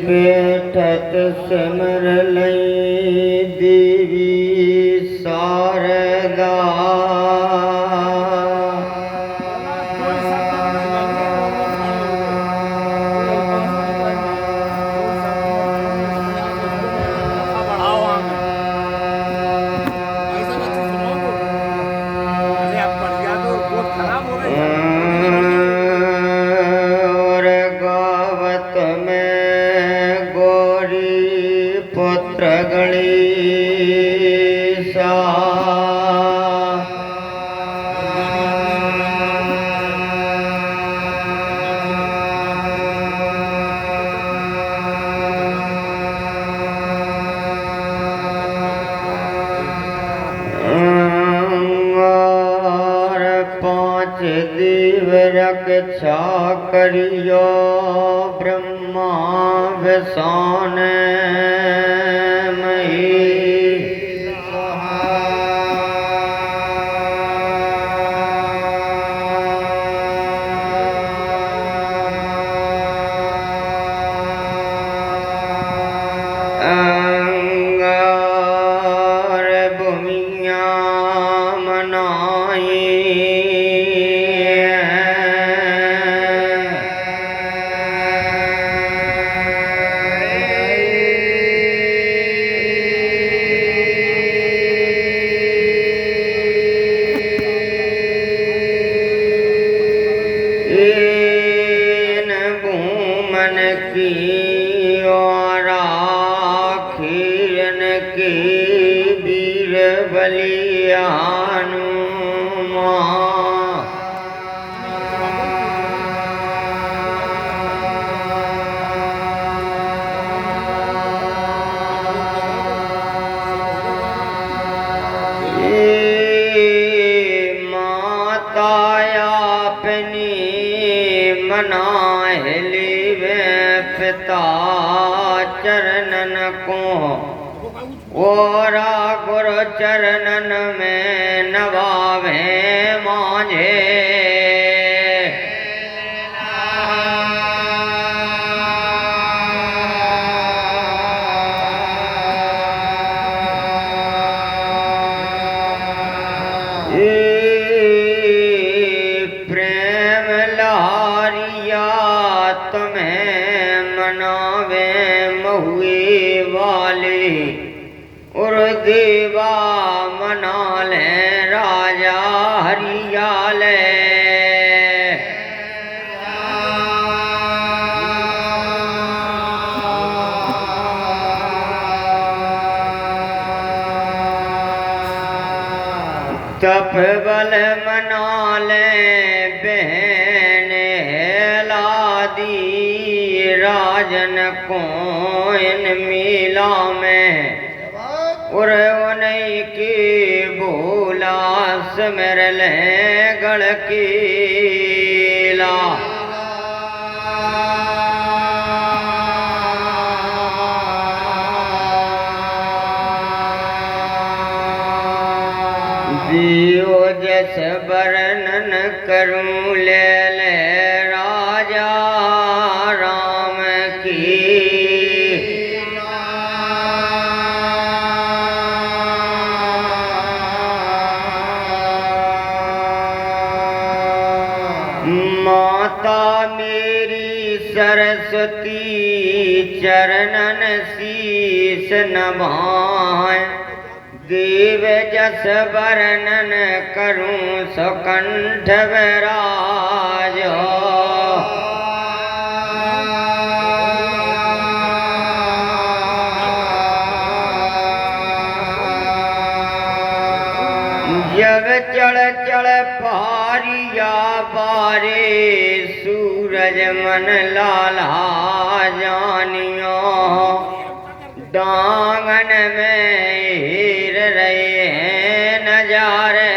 बैठत सिमर लई देवी शारदा और गावत में गौरी पुत्र गणेशा और पांच देव रक्षा करियो ब्रह्मा विसान अंगार भूमिया मनाई इन भूमन की और खीरन की वीर बलियानु माता अपनी मनाहली वे पिता चरणन को ओरा गुरु चरणन में नवावे मांझे प्रेम लहरिया तुम्हें मनावे महुए वाले और देवा मना ले राजा हरियाले तप बल मना ले बहन हेलादी राजन को इन मेला में और उन्हीं की भोला सिमर ले गढ़ कीला दियो जस वर्णन करूं ले ले राजा राम की माता मेरी सरस्वती चरणन शीस नभाए देव जस वर्णन करूं सुकंठ विराज जब चढ़ चढ़ पारिया बारे सूरज मन लाला जानियो डांगन में हीर रहे हैं नजारे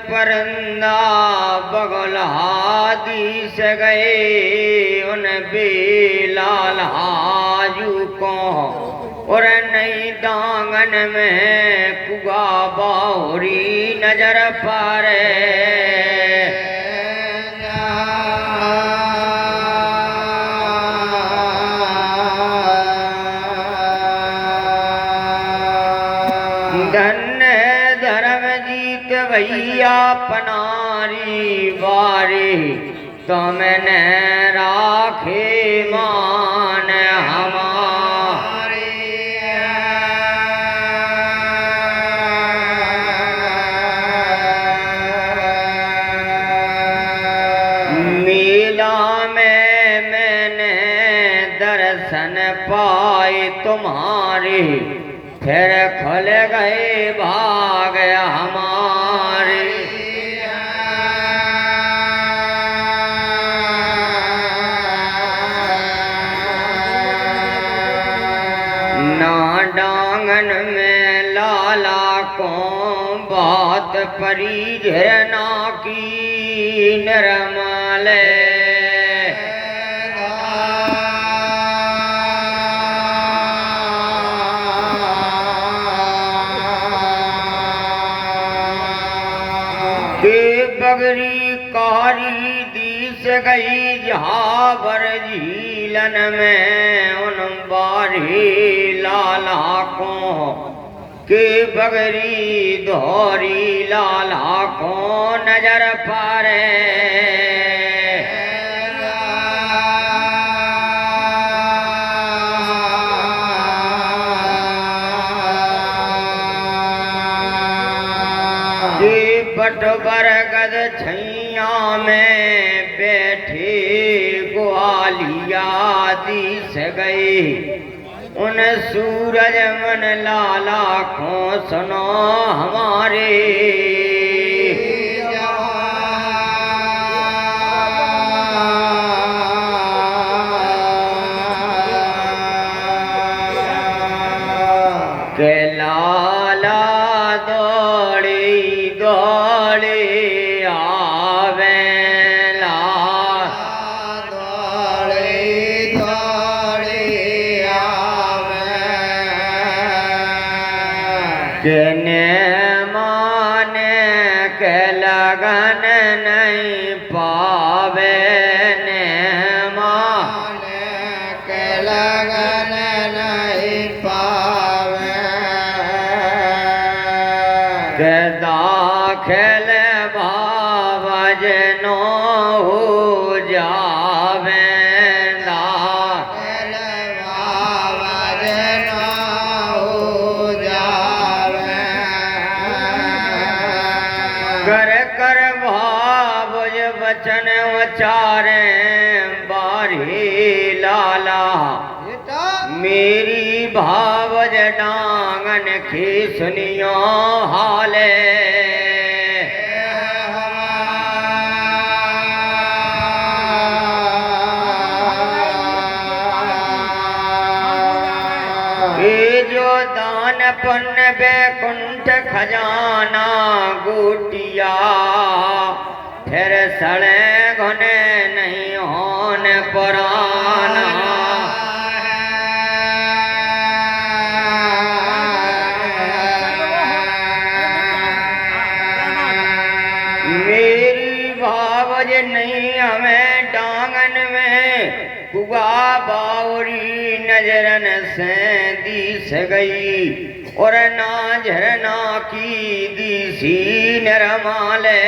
परंदा बगला दिस गए उन बेलाल हाजू को और नई दांगन में कुआ बावरी नजर पारे भैया पनारी वारी तो मैंने राखे मान हमारे मेला में मैंने दर्शन पाए तुम्हारे फिर खुल गए भाग हमारे ना डांगन में लाला को बात परी झरना की निर्मल बगरी कारी दिस गई जहावर झीलन में उन बारी लाला को के बगरी दोहरी लाला को नजर पारे बट बरगद छैया में बैठे ग्वालिया दिस गए उन सूरज मन लाला को सुनो हमारे के लाला दौड़ी दौड़ी आवेला दौड़ी दौड़ी आवे केने माने के लगन नहीं पावे ने माने के लगन नहीं पावे के दाखिल बाबज नो हो जावे दाखिल बाबज नो हो जावे कर कर बाबज वचन उचारे बारी लाला मेरी भावज डांगन की सुनियो हाले ये जो दान पुण्य बैकुंठ खजाना गोटिया फिर सड़े घने नहीं होन पुराना मेरी भावज नहीं हमें डांगन में कुआ बावरी नजरन से दिस गई और ना झरना की दिसी नरमाले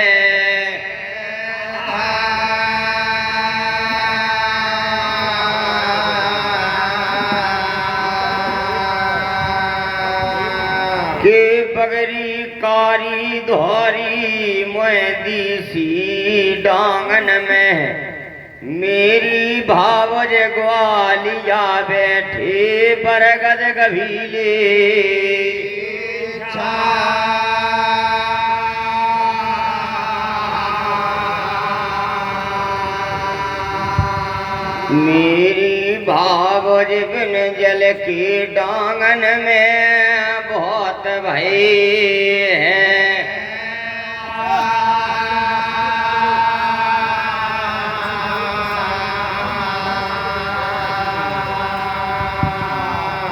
के बगरी कारी धोरी मोदी सी डांगन में मेरी भावज ग्वालिया बैठे बरगद गभीले मेरी भावज बिन जल की डांगन में बहुत भय है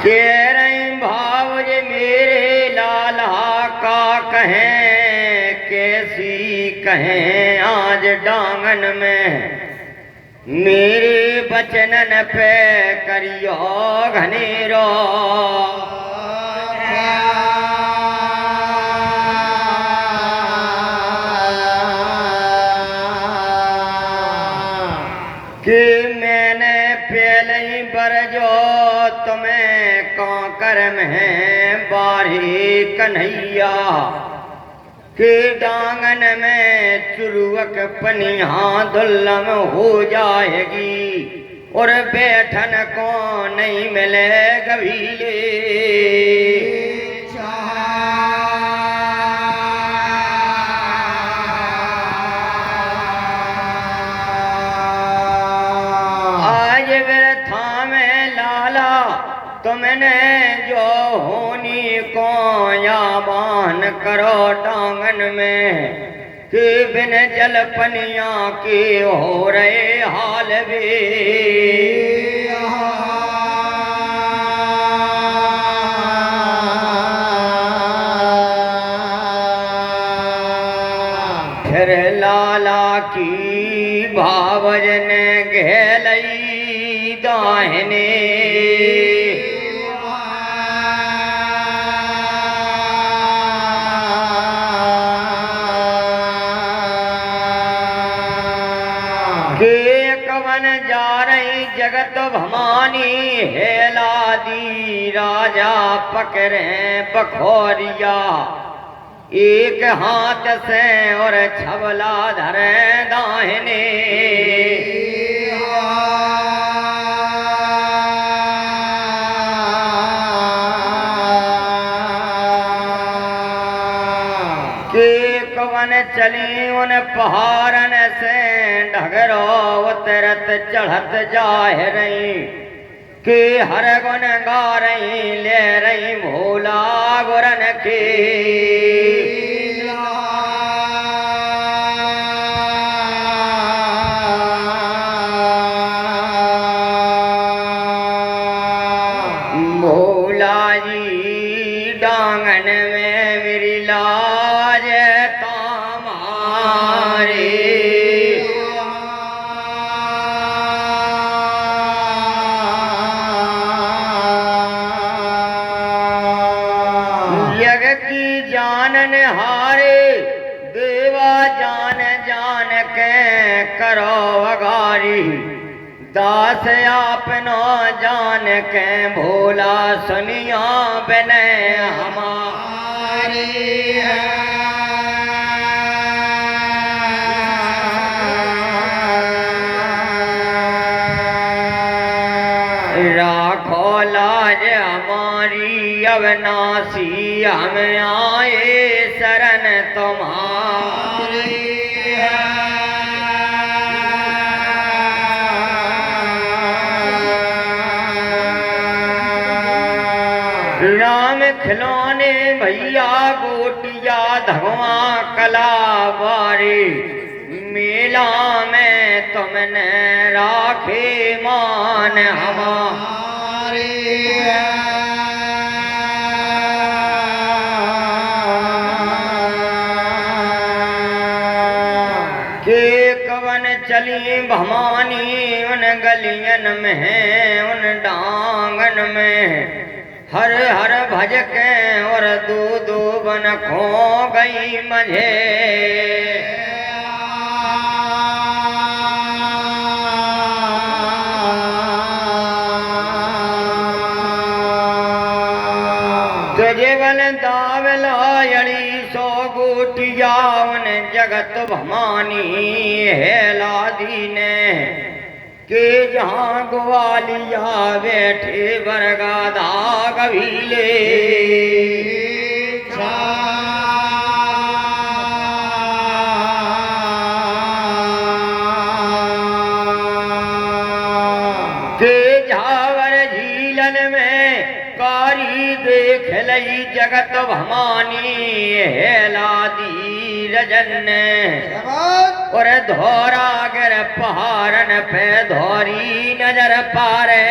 कह रही भावज मेरे लाला का कहें कैसी कहें आज डांगन में मेरे बचनन पे करियो घनेरो कि मैंने पहले ही बरजो तुम्हें कांकर में बारी कन्हैया के डांगन में चुरुक पनिया दुल्लम हो जाएगी और बैठन को नहीं मिले गभीले आज व्यर्था में लाला तुमने जो होनी को या बान करो डांगन में कि बिन जल पनिया के हो रहे हाल वे फिर लाला की भावज ने घेलई दाहिने कवन जा रही जगत भवानी हेला दी राजा पकड़े बखोरिया एक हाथ से और छबला धरे दाहिने के कवन चली उन पहाड़न से ढगरो उतरत चढ़त जाह रही के हर गुन गा रही ले रही भोला गुरन के भोला जी डांगन में मेरी लाज तामारे जानन हारे देवा जान जान के करो वगारी दास आपनो जान के भोला सुनिया बने हमारे राखो लाज हमारी अविनाशी हम आए शरण तुम्हारी राम खिलौने भैया गोटिया धगवा कला बारी मेला में तुमने राखे मान हमारे के कवन चली भवानी उन गलियन में उन डांगन में हर हर भज के और दो दो बन खो गई मझे तुझे दावलायड़ी सो गोटिया उन जगत भवानी हेला दीने के जहाँ ग्वालिया बैठे बरगादा कबीले के झावर झीलन में कारी देख लई जगत भवानी हेला दी रजन और धोरा गर पहाड़न पे धोरी नजर पारे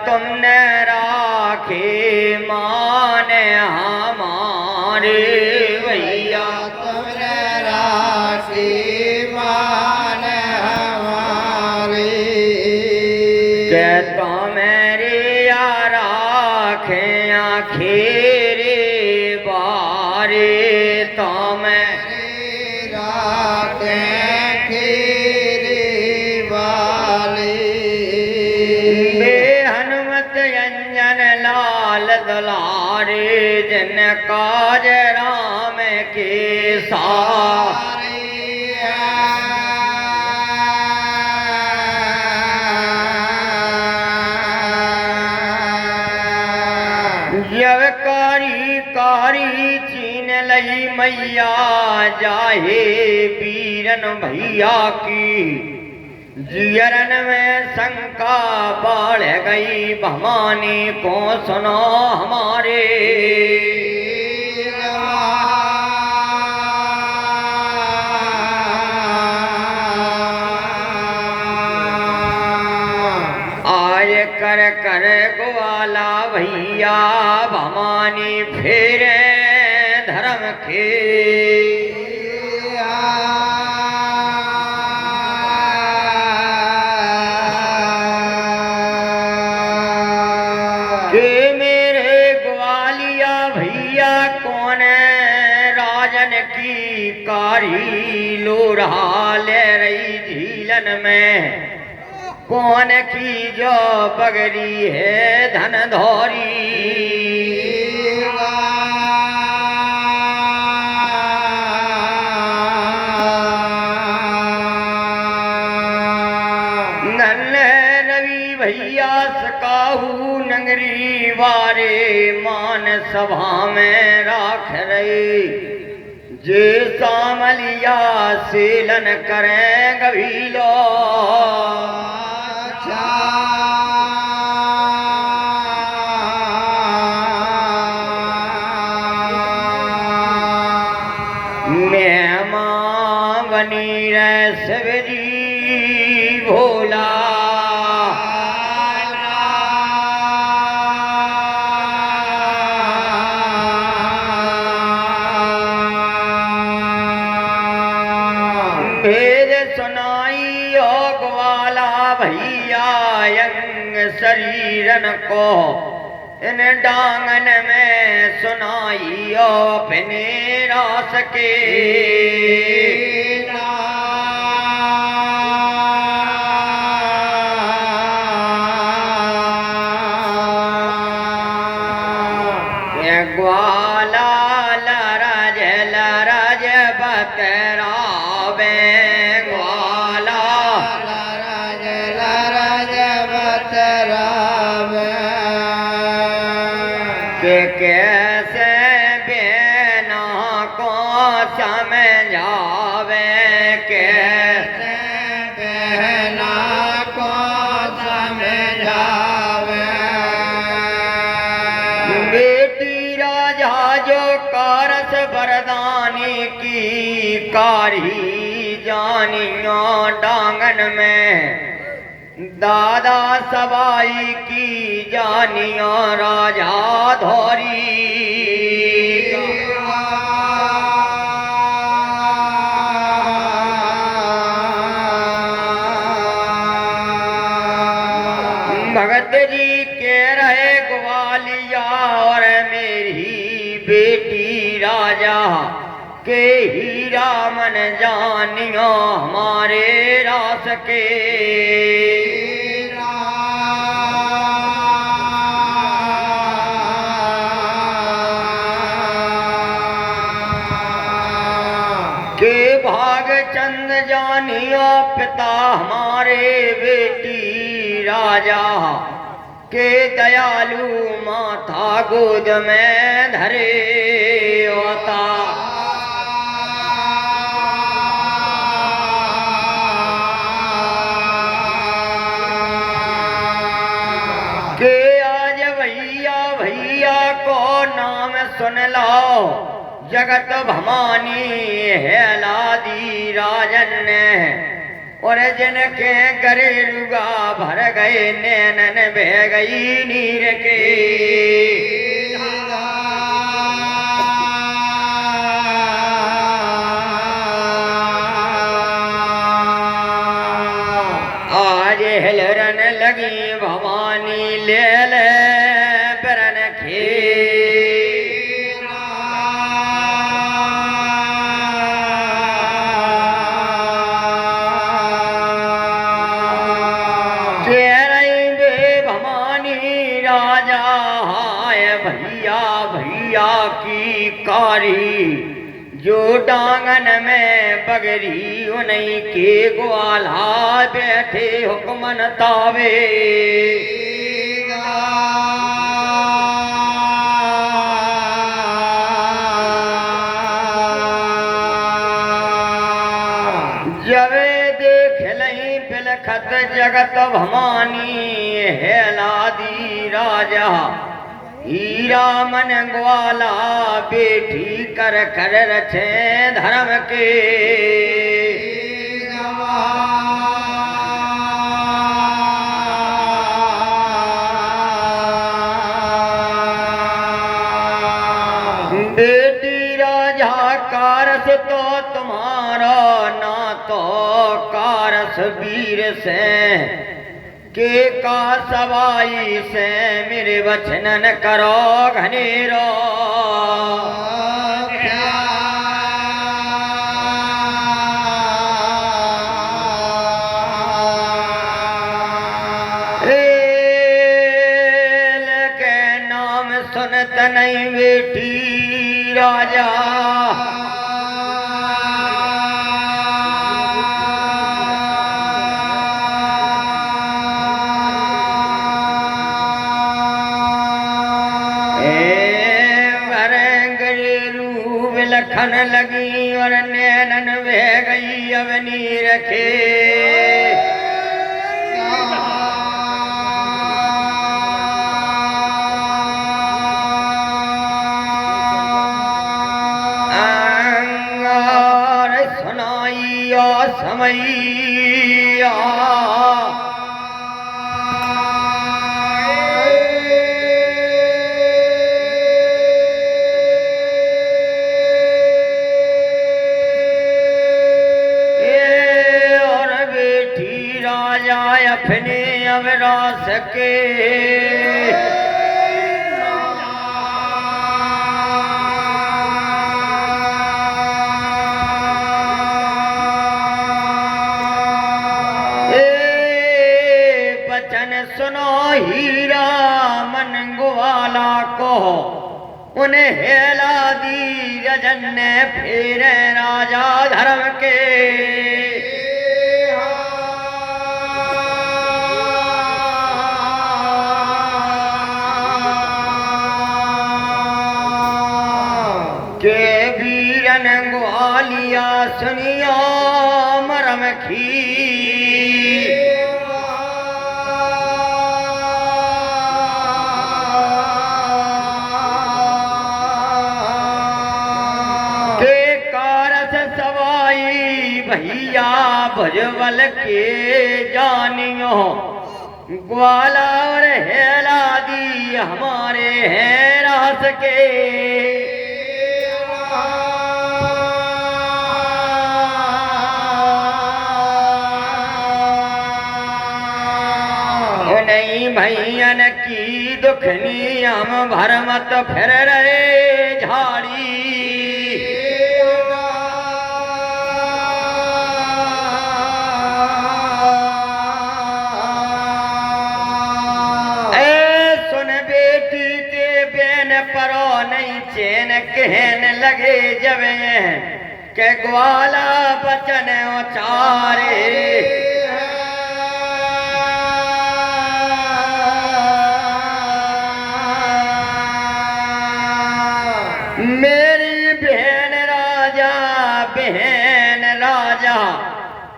तुमने राखे मान हमारे भैया तुमने राखी मान हमारे कहता मेरे यार राखे आखेरे बारे तो मैं राखे खीरे वाले हनुमत अंजन लाल दुलारे जन काज राम के साथ जब कारी कारी चीन लई मैया जाहे वीरन भैया की जियरन में शंका बढ़ गई भवानी को सुनो हमारे आय कर कर ग्वाला भैया भवानी फेरे धर्म के के मेरे ग्वालिया भैया कौन राजन की कारी लोरहा ले रही झीलन में कौन की जो बगरी है धन धौरी नन्हे रवि भैया सकाहू नगरी वारे मान सभा में राख रही जे सामलिया सेलन करें गभीलो मेहमान बनी रहे सबरी भोला भेद सुनाई योग वाला भैया यंग शरीरन को इन डांगन में सुनाई अपने रास के ग्वाला लरज बतरावे ग्वाला लरज बतरावे के कैसे बेना को समझावे कैसे बहना को समझावे बेटी राजा जो कारस बरदानी की कारी जानियो डांगन में दादा सवाई की जानियो राजा धौरी भगत जी के रहे ग्वालिया और मेरी बेटी राजा के हीरा मन जानियो हमारे रास के भाग चंद जानियो पिता हमारे बेटी राजा के दयालु माथा गोद में धरे होता के आज भैया भैया को नाम सुन लो जगत भवानी है लादी राजन ने और जिनके गरे रुगा भर गए नैनन बह गई नीर के आज हिलरन लगी भवानी ले ले बरन खे की कारी जो डांगन में बगरी उन्हीं के ग्वाला बैठे हुक्मन तावे जब देख लही बिलखत जगत भवानी हेला दी राजा हीरा मन ग्वाला बेटी कर कर रचे धर्म के बेटी राजा कारस तो तुम्हारा ना तो कारस वीर से के का सवाई से मेरे वचनन करो घनेरो रेल के नाम सुनत नहीं बेटी राजा लखन लगी और नैनन बह गई अब नीर के अंगार सुनाइया समैया अपने अवरा सके बचन सुनो हीरा मन ग्वाला को उन्हें हेला दी रजन ने फेरे राजा धर्म के के वीरन ग्वालिया सुनिया मरम खी के कारस सवाई भैया भजवल के जानियो ग्वाला और हेला दी हमारे हैं रास के नहीं भैयन की दुखनी हम भरमत फिर रहे झाड़ी ए सुन बेटी के बेन परो नहीं चैन कहन लगे जब के ग्वाला बचन उचारे मेरी बहन राजा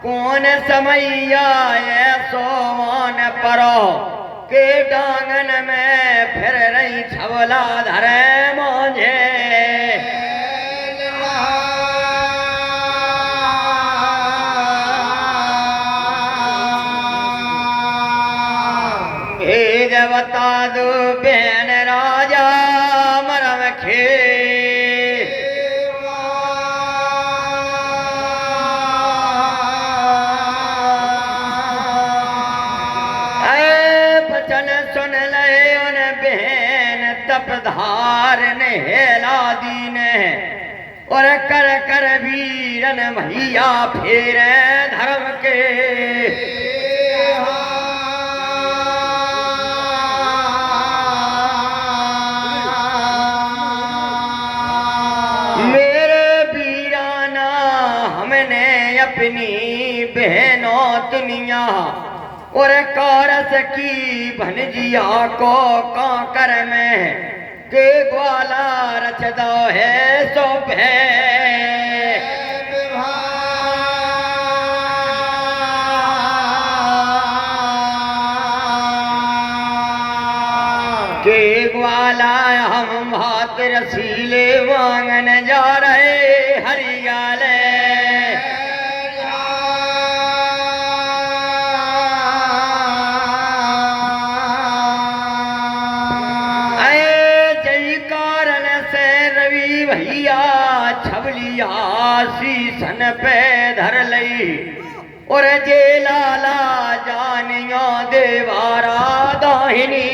कौन समैया सोमान परो के डांगन में फिर रही छवला धरे मोझे दो बहन राजा मरम खे बचन सुन ले उन बहन तपधार ने हेला दीन और कर कर वीरन भैया फेरे धर्म के मेरे वीराना हमने अपनी बहनों दुनिया और कारस की भनजिया को कांकर में के ग्वाला रचदा है सो के ग्वाला हम भात रसीले वांगन जा रहे हरियाले भैया छबलिया शीसन पे धर लई और जे लाला जानियो देवारा दाहिनी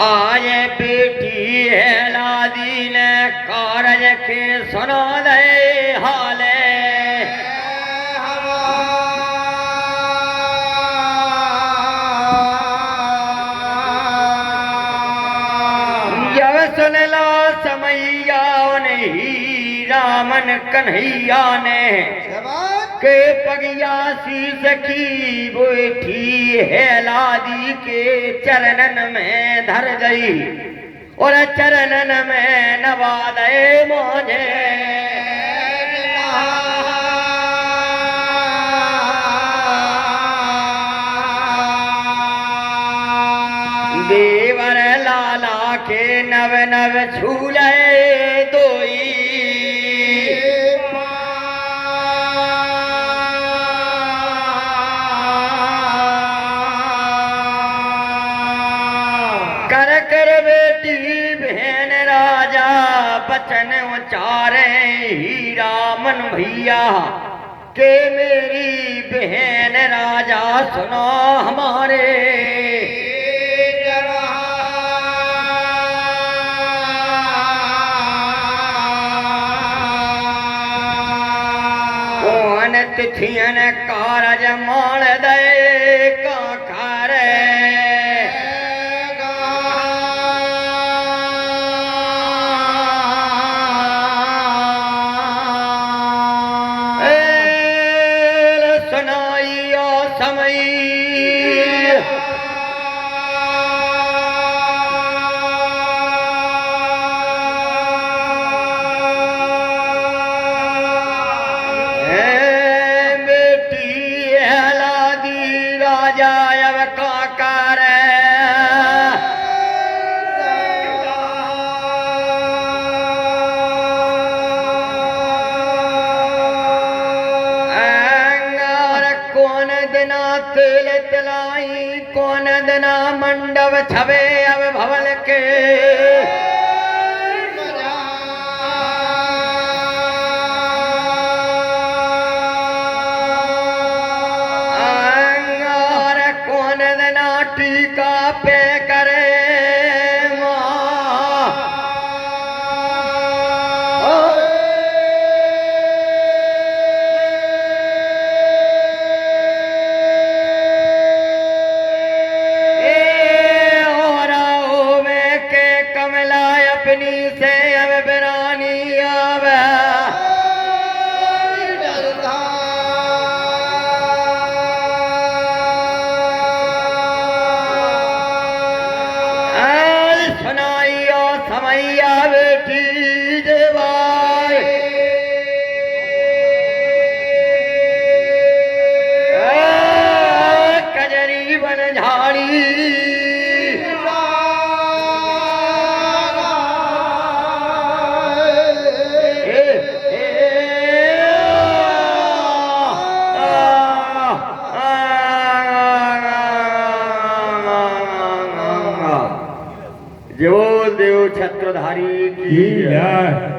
आज बेटी है लादी ने कारज के सुना दे हाले सुन ला समैया नहीं रामन कन्हैया ने के पगिया शीस की बैठी है लादी के चरणन में धर गई और चरणन में नवादे मोझे देवर लाला के नव नव झूले दोई कर कर बेटी बहन राजा बचन उचारे हीरा मन भैया के मेरी बहन राजा सुनो हमारे तिथियन कारज माल दे काकर सुनाइयो समय तेल तलाई कौन दना मंडव छवे अब भवल के अंगार कौन दना टीका पे करे छत्रधारी की की जय।